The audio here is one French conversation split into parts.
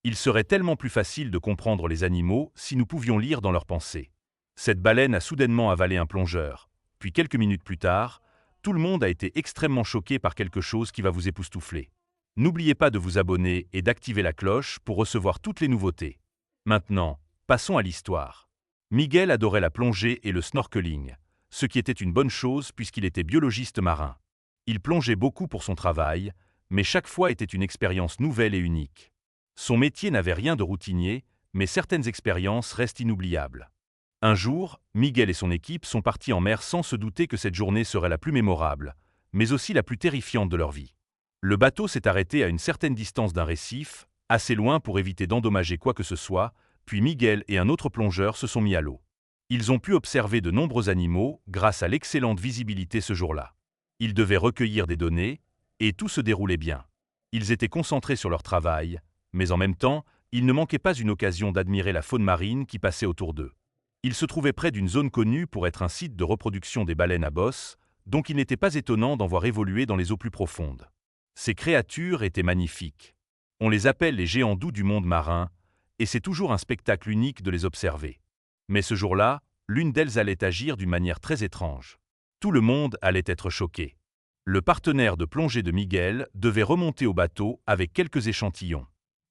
Il serait tellement plus facile de comprendre les animaux si nous pouvions lire dans leurs pensées. Cette baleine a soudainement avalé un plongeur. Puis quelques minutes plus tard, tout le monde a été extrêmement choqué par quelque chose qui va vous époustoufler. N'oubliez pas de vous abonner et d'activer la cloche pour recevoir toutes les nouveautés. Maintenant, passons à l'histoire. Miguel adorait la plongée et le snorkeling, ce qui était une bonne chose puisqu'il était biologiste marin. Il plongeait beaucoup pour son travail, mais chaque fois était une expérience nouvelle et unique. Son métier n'avait rien de routinier, mais certaines expériences restent inoubliables. Un jour, Miguel et son équipe sont partis en mer sans se douter que cette journée serait la plus mémorable, mais aussi la plus terrifiante de leur vie. Le bateau s'est arrêté à une certaine distance d'un récif, assez loin pour éviter d'endommager quoi que ce soit, puis Miguel et un autre plongeur se sont mis à l'eau. Ils ont pu observer de nombreux animaux grâce à l'excellente visibilité ce jour-là. Ils devaient recueillir des données, et tout se déroulait bien. Ils étaient concentrés sur leur travail, mais en même temps, il ne manquait pas une occasion d'admirer la faune marine qui passait autour d'eux. Ils se trouvaient près d'une zone connue pour être un site de reproduction des baleines à bosse, donc il n'était pas étonnant d'en voir évoluer dans les eaux plus profondes. Ces créatures étaient magnifiques. On les appelle les géants doux du monde marin, et c'est toujours un spectacle unique de les observer. Mais ce jour-là, l'une d'elles allait agir d'une manière très étrange. Tout le monde allait être choqué. Le partenaire de plongée de Miguel devait remonter au bateau avec quelques échantillons.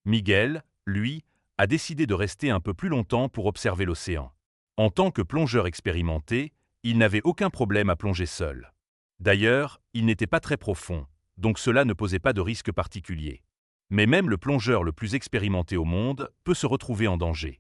Miguel, lui, a décidé de rester un peu plus longtemps pour observer l'océan. En tant que plongeur expérimenté, il n'avait aucun problème à plonger seul. D'ailleurs, il n'était pas très profond, donc cela ne posait pas de risque particulier. Mais même le plongeur le plus expérimenté au monde peut se retrouver en danger.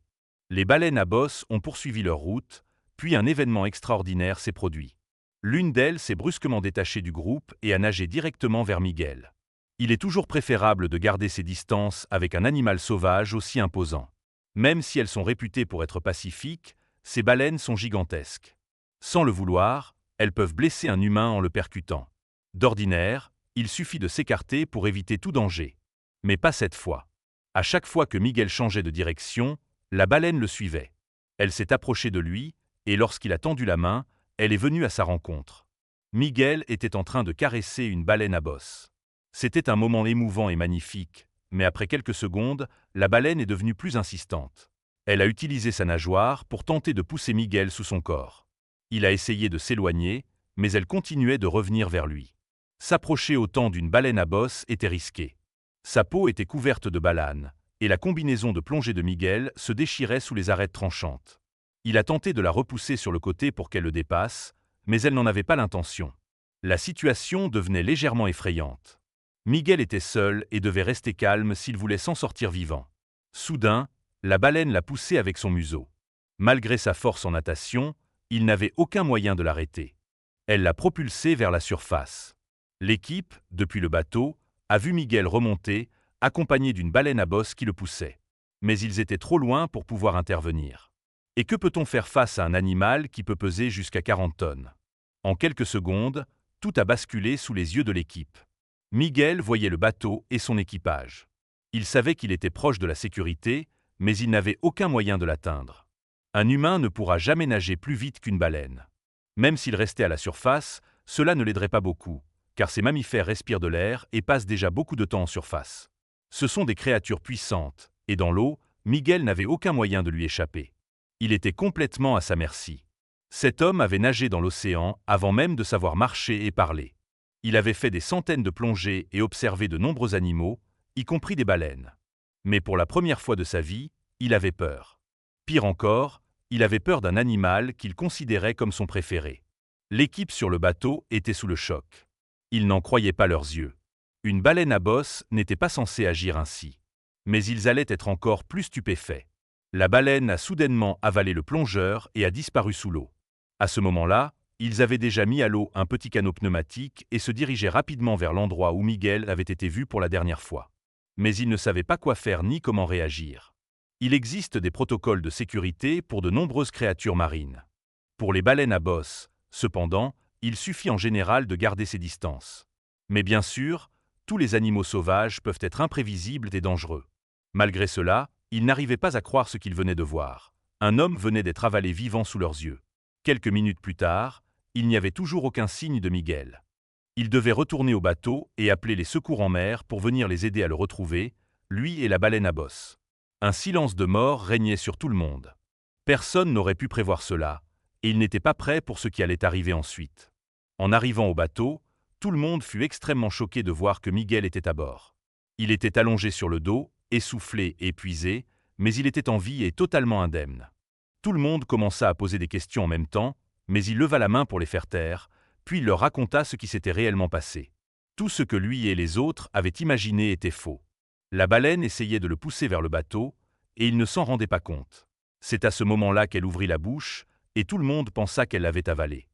Les baleines à bosse ont poursuivi leur route, puis un événement extraordinaire s'est produit. L'une d'elles s'est brusquement détachée du groupe et a nagé directement vers Miguel. Il est toujours préférable de garder ses distances avec un animal sauvage aussi imposant. Même si elles sont réputées pour être pacifiques, ces baleines sont gigantesques. Sans le vouloir, elles peuvent blesser un humain en le percutant. D'ordinaire, il suffit de s'écarter pour éviter tout danger. Mais pas cette fois. À chaque fois que Miguel changeait de direction, la baleine le suivait. Elle s'est approchée de lui, et lorsqu'il a tendu la main, elle est venue à sa rencontre. Miguel était en train de caresser une baleine à bosse. C'était un moment émouvant et magnifique, mais après quelques secondes, la baleine est devenue plus insistante. Elle a utilisé sa nageoire pour tenter de pousser Miguel sous son corps. Il a essayé de s'éloigner, mais elle continuait de revenir vers lui. S'approcher autant d'une baleine à bosse était risqué. Sa peau était couverte de balanes, et la combinaison de plongée de Miguel se déchirait sous les arêtes tranchantes. Il a tenté de la repousser sur le côté pour qu'elle le dépasse, mais elle n'en avait pas l'intention. La situation devenait légèrement effrayante. Miguel était seul et devait rester calme s'il voulait s'en sortir vivant. Soudain, la baleine l'a poussé avec son museau. Malgré sa force en natation, il n'avait aucun moyen de l'arrêter. Elle l'a propulsé vers la surface. L'équipe, depuis le bateau, a vu Miguel remonter, accompagné d'une baleine à bosse qui le poussait. Mais ils étaient trop loin pour pouvoir intervenir. Et que peut-on faire face à un animal qui peut peser jusqu'à 40 tonnes? En quelques secondes, tout a basculé sous les yeux de l'équipe. Miguel voyait le bateau et son équipage. Il savait qu'il était proche de la sécurité, mais il n'avait aucun moyen de l'atteindre. Un humain ne pourra jamais nager plus vite qu'une baleine. Même s'il restait à la surface, cela ne l'aiderait pas beaucoup, car ces mammifères respirent de l'air et passent déjà beaucoup de temps en surface. Ce sont des créatures puissantes, et dans l'eau, Miguel n'avait aucun moyen de lui échapper. Il était complètement à sa merci. Cet homme avait nagé dans l'océan avant même de savoir marcher et parler. Il avait fait des centaines de plongées et observé de nombreux animaux, y compris des baleines. Mais pour la première fois de sa vie, il avait peur. Pire encore, il avait peur d'un animal qu'il considérait comme son préféré. L'équipe sur le bateau était sous le choc. Ils n'en croyaient pas leurs yeux. Une baleine à bosse n'était pas censée agir ainsi. Mais ils allaient être encore plus stupéfaits. La baleine a soudainement avalé le plongeur et a disparu sous l'eau. À ce moment-là, ils avaient déjà mis à l'eau un petit canot pneumatique et se dirigeaient rapidement vers l'endroit où Miguel avait été vu pour la dernière fois. Mais ils ne savaient pas quoi faire ni comment réagir. Il existe des protocoles de sécurité pour de nombreuses créatures marines. Pour les baleines à bosse, cependant, il suffit en général de garder ses distances. Mais bien sûr, tous les animaux sauvages peuvent être imprévisibles et dangereux. Malgré cela, ils n'arrivaient pas à croire ce qu'ils venaient de voir. Un homme venait d'être avalé vivant sous leurs yeux. Quelques minutes plus tard, il n'y avait toujours aucun signe de Miguel. Ils devaient retourner au bateau et appeler les secours en mer pour venir les aider à le retrouver, lui et la baleine à bosse. Un silence de mort régnait sur tout le monde. Personne n'aurait pu prévoir cela, et ils n'étaient pas prêts pour ce qui allait arriver ensuite. En arrivant au bateau, tout le monde fut extrêmement choqué de voir que Miguel était à bord. Il était allongé sur le dos, essoufflé et épuisé, mais il était en vie et totalement indemne. Tout le monde commença à poser des questions en même temps, mais il leva la main pour les faire taire, puis il leur raconta ce qui s'était réellement passé. Tout ce que lui et les autres avaient imaginé était faux. La baleine essayait de le pousser vers le bateau, et il ne s'en rendait pas compte. C'est à ce moment-là qu'elle ouvrit la bouche, et tout le monde pensa qu'elle l'avait avalé.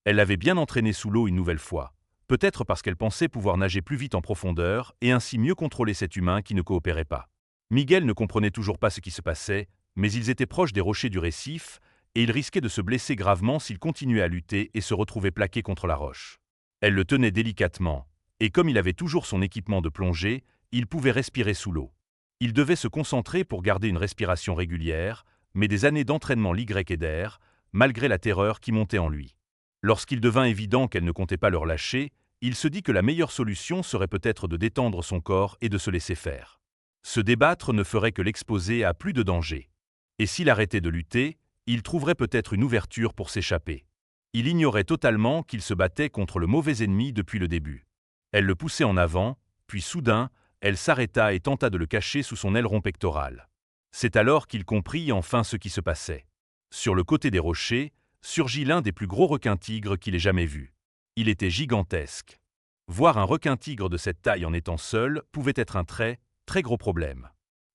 Elle l'avait bien entraîné sous l'eau une nouvelle fois, peut-être parce qu'elle pensait pouvoir nager plus vite en profondeur et ainsi mieux contrôler cet humain qui ne coopérait pas. Miguel ne comprenait toujours pas ce qui se passait, mais ils étaient proches des rochers du récif, et il risquait de se blesser gravement s'il continuait à lutter et se retrouvait plaqué contre la roche. Elle le tenait délicatement, et comme il avait toujours son équipement de plongée, il pouvait respirer sous l'eau. Il devait se concentrer pour garder une respiration régulière, mais des années d'entraînement l'y aidèrent, malgré la terreur qui montait en lui. Lorsqu'il devint évident qu'elle ne comptait pas le relâcher, il se dit que la meilleure solution serait peut-être de détendre son corps et de se laisser faire. Se débattre ne ferait que l'exposer à plus de danger. Et s'il arrêtait de lutter, il trouverait peut-être une ouverture pour s'échapper. Il ignorait totalement qu'il se battait contre le mauvais ennemi depuis le début. Elle le poussait en avant, puis soudain, elle s'arrêta et tenta de le cacher sous son aileron pectoral. C'est alors qu'il comprit enfin ce qui se passait. Sur le côté des rochers, surgit l'un des plus gros requins-tigres qu'il ait jamais vus. Il était gigantesque. Voir un requin-tigre de cette taille en étant seul pouvait être un très gros problème.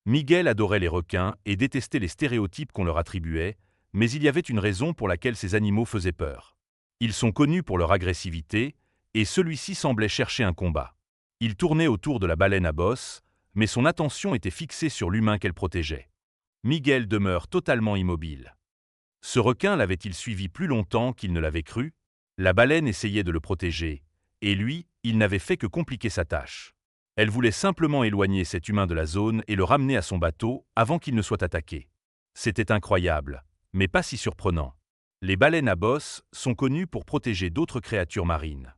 Miguel adorait les requins et détestait les stéréotypes qu'on leur attribuait, mais il y avait une raison pour laquelle ces animaux faisaient peur. Ils sont connus pour leur agressivité, et celui-ci semblait chercher un combat. Il tournait autour de la baleine à bosse, mais son attention était fixée sur l'humain qu'elle protégeait. Miguel demeure totalement immobile. Ce requin l'avait-il suivi plus longtemps qu'il ne l'avait cru? La baleine essayait de le protéger, et lui, il n'avait fait que compliquer sa tâche. Elle voulait simplement éloigner cet humain de la zone et le ramener à son bateau avant qu'il ne soit attaqué. C'était incroyable, mais pas si surprenant. Les baleines à bosse sont connues pour protéger d'autres créatures marines.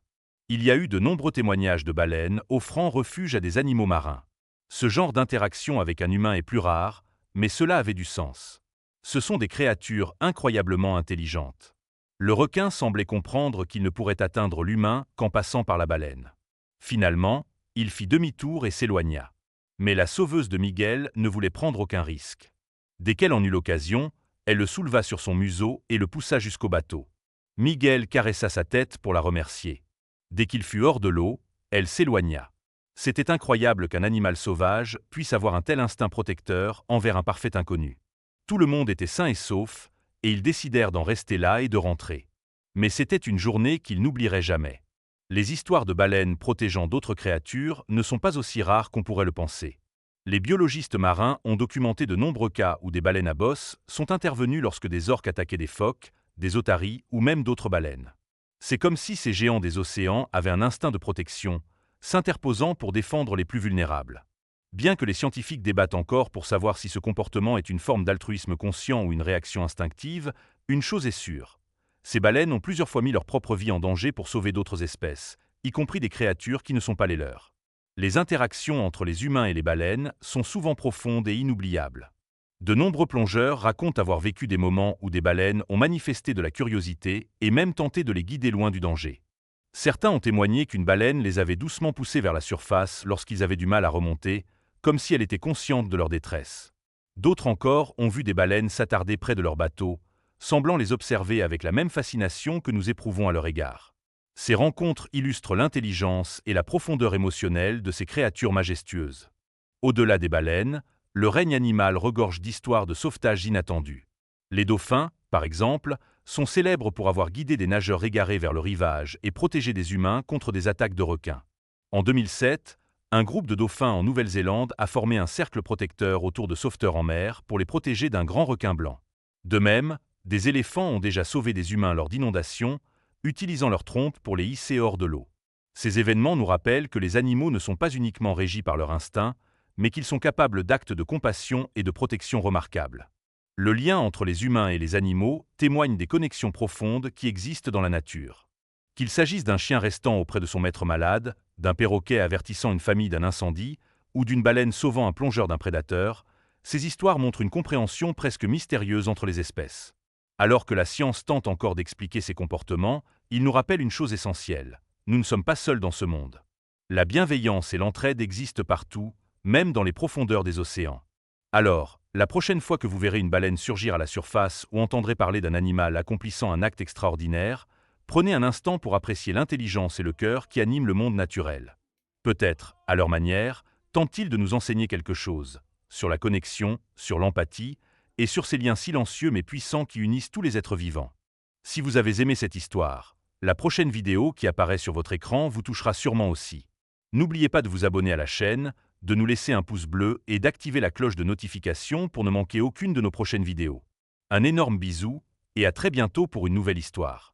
Il y a eu de nombreux témoignages de baleines offrant refuge à des animaux marins. Ce genre d'interaction avec un humain est plus rare, mais cela avait du sens. Ce sont des créatures incroyablement intelligentes. Le requin semblait comprendre qu'il ne pourrait atteindre l'humain qu'en passant par la baleine. Finalement, il fit demi-tour et s'éloigna. Mais la sauveuse de Miguel ne voulait prendre aucun risque. Dès qu'elle en eut l'occasion, elle le souleva sur son museau et le poussa jusqu'au bateau. Miguel caressa sa tête pour la remercier. Dès qu'il fut hors de l'eau, elle s'éloigna. C'était incroyable qu'un animal sauvage puisse avoir un tel instinct protecteur envers un parfait inconnu. Tout le monde était sain et sauf, et ils décidèrent d'en rester là et de rentrer. Mais c'était une journée qu'ils n'oublieraient jamais. Les histoires de baleines protégeant d'autres créatures ne sont pas aussi rares qu'on pourrait le penser. Les biologistes marins ont documenté de nombreux cas où des baleines à bosse sont intervenues lorsque des orques attaquaient des phoques, des otaries ou même d'autres baleines. C'est comme si ces géants des océans avaient un instinct de protection, s'interposant pour défendre les plus vulnérables. Bien que les scientifiques débattent encore pour savoir si ce comportement est une forme d'altruisme conscient ou une réaction instinctive, une chose est sûre. Ces baleines ont plusieurs fois mis leur propre vie en danger pour sauver d'autres espèces, y compris des créatures qui ne sont pas les leurs. Les interactions entre les humains et les baleines sont souvent profondes et inoubliables. De nombreux plongeurs racontent avoir vécu des moments où des baleines ont manifesté de la curiosité et même tenté de les guider loin du danger. Certains ont témoigné qu'une baleine les avait doucement poussés vers la surface lorsqu'ils avaient du mal à remonter, comme si elle était consciente de leur détresse. D'autres encore ont vu des baleines s'attarder près de leur bateau, semblant les observer avec la même fascination que nous éprouvons à leur égard. Ces rencontres illustrent l'intelligence et la profondeur émotionnelle de ces créatures majestueuses. Au-delà des baleines, le règne animal regorge d'histoires de sauvetage inattendues. Les dauphins, par exemple, sont célèbres pour avoir guidé des nageurs égarés vers le rivage et protégé des humains contre des attaques de requins. En 2007, un groupe de dauphins en Nouvelle-Zélande a formé un cercle protecteur autour de sauveteurs en mer pour les protéger d'un grand requin blanc. De même, des éléphants ont déjà sauvé des humains lors d'inondations, utilisant leurs trompes pour les hisser hors de l'eau. Ces événements nous rappellent que les animaux ne sont pas uniquement régis par leur instinct, mais qu'ils sont capables d'actes de compassion et de protection remarquables. Le lien entre les humains et les animaux témoigne des connexions profondes qui existent dans la nature. Qu'il s'agisse d'un chien restant auprès de son maître malade, d'un perroquet avertissant une famille d'un incendie, ou d'une baleine sauvant un plongeur d'un prédateur, ces histoires montrent une compréhension presque mystérieuse entre les espèces. Alors que la science tente encore d'expliquer ces comportements, ils nous rappellent une chose essentielle. Nous ne sommes pas seuls dans ce monde. La bienveillance et l'entraide existent partout, même dans les profondeurs des océans. Alors, la prochaine fois que vous verrez une baleine surgir à la surface ou entendrez parler d'un animal accomplissant un acte extraordinaire, prenez un instant pour apprécier l'intelligence et le cœur qui animent le monde naturel. Peut-être, à leur manière, tentent-ils de nous enseigner quelque chose, sur la connexion, sur l'empathie, et sur ces liens silencieux mais puissants qui unissent tous les êtres vivants. Si vous avez aimé cette histoire, la prochaine vidéo qui apparaît sur votre écran vous touchera sûrement aussi. N'oubliez pas de vous abonner à la chaîne, de nous laisser un pouce bleu et d'activer la cloche de notification pour ne manquer aucune de nos prochaines vidéos. Un énorme bisou et à très bientôt pour une nouvelle histoire.